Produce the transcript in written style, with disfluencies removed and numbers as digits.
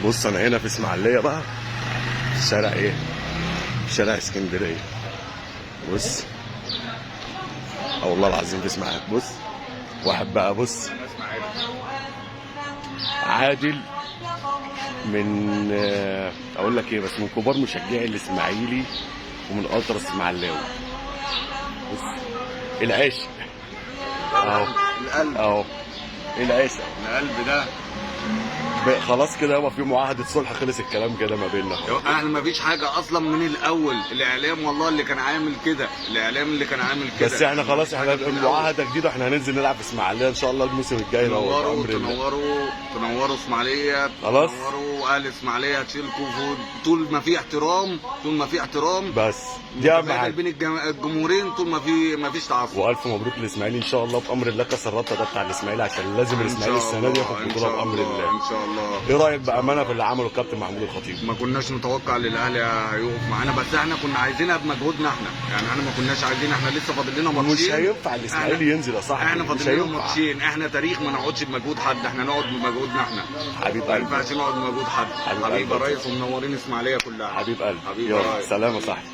بص انا هنا في اسماعيليه بقى، في شارع ايه؟ في شارع اسكندريه. بص، اه والله العظيم في اسماعيليه. بص واحد بقى، بص عادل من اقول لك ايه، بس من كبار مشجعي الاسماعيلي ومن التراس اسماعيلاوي. بص العشق اهو، القلب اهو العشق. القلب ده. خلاص كده يابا، في معاهده صلح، خلص الكلام كده ما بيننا خلاص. احنا ما فيش حاجه اصلا من الاول، الاعلام والله اللي كان عامل كده، الاعلام اللي كان عامل كده. بس احنا خلاص، مفيش احنا حاجة من الأول. معاهده جديده، احنا هننزل نلعب في اسماعيليه ان شاء الله الموسم الجاي ده تنوروا بامر الله. تنوروا اسماعيليه، خلاص. تنوروا اهل اسماعيليه، هتشيلكوا طول ما في احترام، طول ما في احترام بس دي اهم متبادل حاجه. بين الجمهورين، طول ما فيش تعصب. والف مبروك للاسماعيلي ان شاء الله بامر الله. كاس الرابطه ده بتاع الاسماعيلي، عشان لازم ان الاسماعيلي شاء السنه دي الله، ياخد ان بطوله شاء بامر الله، الله. ان شاء الله. ايه رايك إن شاء بامانه الله. في اللي عمله الكابتن محمود الخطيب؟ ما كناش نتوقع ان الاهلي هيقف معانا، بس احنا كنا عايزينها بمجهودنا احنا، يعني احنا ما كناش عايزين، احنا لسه فاضل لنا ماتشين. مش هينفع الاسماعيلي ينزل يا صاحبي، احنا مش فاضل لنا هينفع. ماتشين، احنا تاريخ ما نقعدش بمجهود حد، احنا نقعد بمجهودنا احنا. حبيب ما قلبي، ينفعش نقعد بمجهود حد. حبيب حبيبي يا قلبي، ريس، ومنورين اسماعيليه كلها. حبيب قلبي. حبيبي يا يلا ريس. سلام يا صاحبي.